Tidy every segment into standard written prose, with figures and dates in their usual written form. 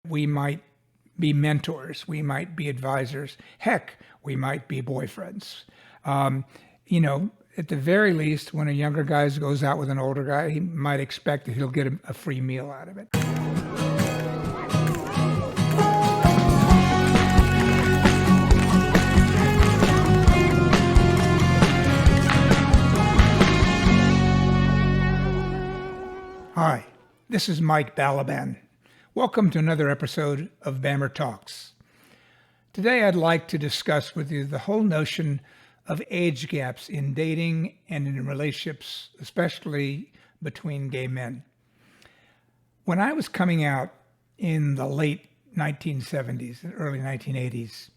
We might be mentors. We might be advisors. Heck, we might be boyfriends. At the very least, when a younger guy goes out with an older guy, he might expect that he'll get a free meal out of it. Hi, this is Mike Balaban. Welcome to another episode of BAMMER Talks. Today I'd like to discuss with you the whole notion of age gaps in dating and in relationships, especially between gay men. When I was coming out in the late 1970s and early 1980s,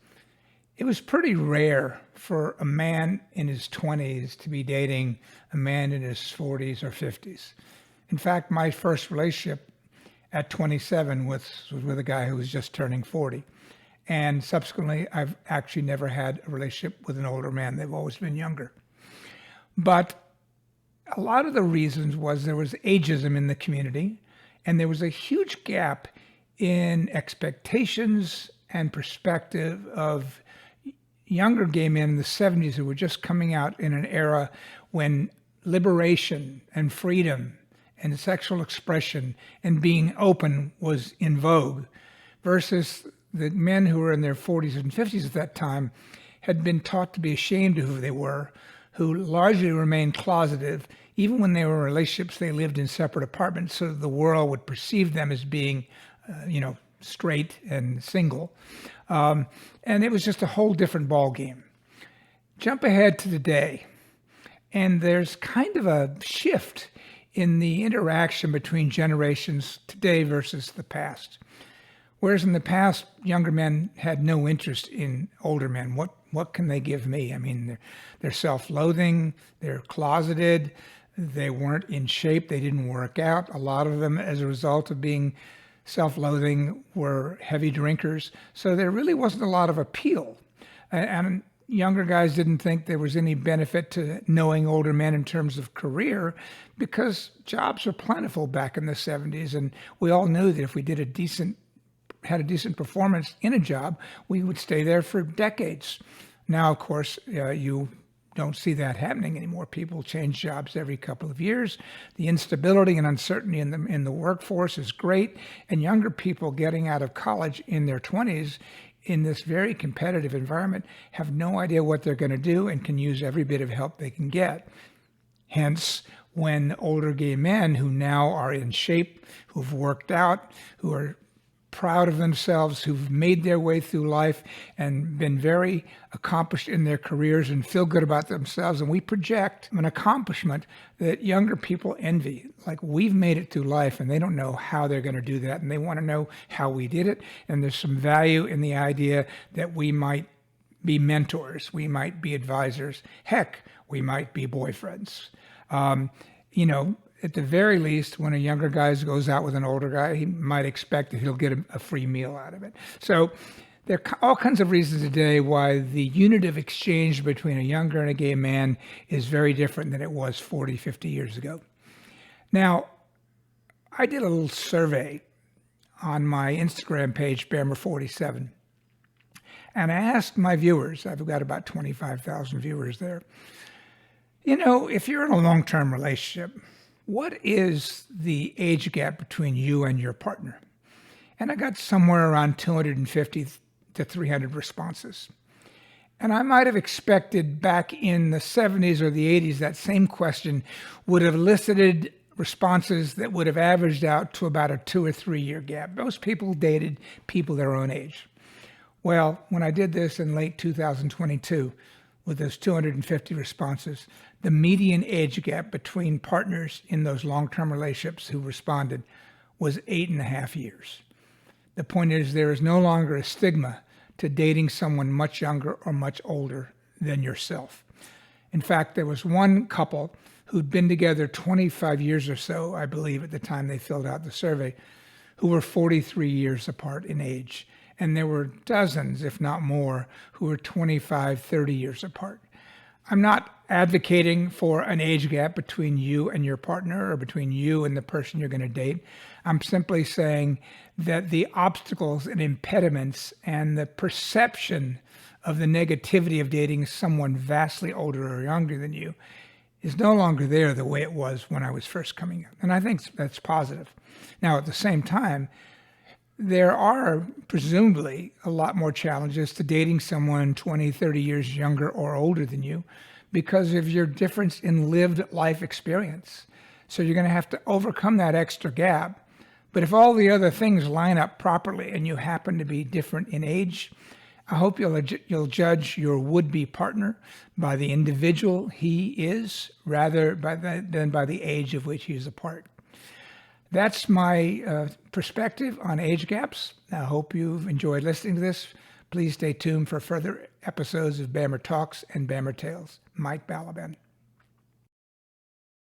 it was pretty rare for a man in his 20s to be dating a man in his 40s or 50s. In fact, my first relationship at 27 was with a guy who was just turning 40. And subsequently, I've actually never had a relationship with an older man. They've always been younger. But a lot of the reasons was there was ageism in the community, and there was a huge gap in expectations and perspective of younger gay men in the 70s who were just coming out in an era when liberation and freedom and sexual expression and being open was in vogue, versus the men who were in their 40s and 50s at that time had been taught to be ashamed of who they were, who largely remained closeted. Even when they were in relationships, they lived in separate apartments so that the world would perceive them as being, straight and single. And it was just a whole different ballgame. Jump ahead to today, and there's kind of a shift in the interaction between generations today versus the past. Whereas in the past, younger men had no interest in older men. What can they give me? I mean, they're self-loathing, they're closeted, they weren't in shape, they didn't work out. A lot of them, as a result of being self-loathing, were heavy drinkers. So there really wasn't a lot of appeal. And younger guys didn't think there was any benefit to knowing older men in terms of career, because jobs were plentiful back in the 70s. And we all knew that if we had a decent performance in a job, we would stay there for decades. Now, of course, you don't see that happening anymore. People change jobs every couple of years. The instability and uncertainty in the workforce is great, and younger people getting out of college in their 20s in this very competitive environment have no idea what they're going to do and can use every bit of help they can get. Hence, when older gay men who now are in shape, who've worked out, who are proud of themselves, who've made their way through life and been very accomplished in their careers and feel good about themselves, and we project an accomplishment that younger people envy. Like, we've made it through life and they don't know how they're going to do that, and they want to know how we did it. And there's some value in the idea that we might be mentors, we might be advisors, heck, we might be boyfriends. At the very least, when a younger guy goes out with an older guy, he might expect that he'll get a free meal out of it. So there are all kinds of reasons today why the unit of exchange between a younger and a gay man is very different than it was 40, 50 years ago. Now, I did a little survey on my Instagram page, BAMMER.47, and I asked my viewers, I've got about 25,000 viewers there, if you're in a long-term relationship, what is the age gap between you and your partner? And I got somewhere around 250 to 300 responses. And I might have expected back in the 70s or the 80s that same question would have elicited responses that would have averaged out to about a 2 or 3 year gap. Most people dated people their own age. Well, when I did this in late 2022, with those 250 responses, the median age gap between partners in those long-term relationships who responded was 8.5 years. The point is, there is no longer a stigma to dating someone much younger or much older than yourself. In fact, there was one couple who'd been together 25 years or so, I believe, at the time they filled out the survey, who were 43 years apart in age. And there were dozens, if not more, who were 25, 30 years apart. I'm not advocating for an age gap between you and your partner or between you and the person you're going to date. I'm simply saying that the obstacles and impediments and the perception of the negativity of dating someone vastly older or younger than you is no longer there the way it was when I was first coming up. And I think that's positive. Now, at the same time, there are presumably a lot more challenges to dating someone 20, 30 years younger or older than you because of your difference in lived life experience. So you're going to have to overcome that extra gap. But if all the other things line up properly and you happen to be different in age, I hope you'll judge your would-be partner by the individual he is rather than by the age of which he is apart. That's my perspective on age gaps. I hope you've enjoyed listening to this. Please stay tuned for further episodes of BAMMER Talks and BAMMER Tales. Mike Balaban.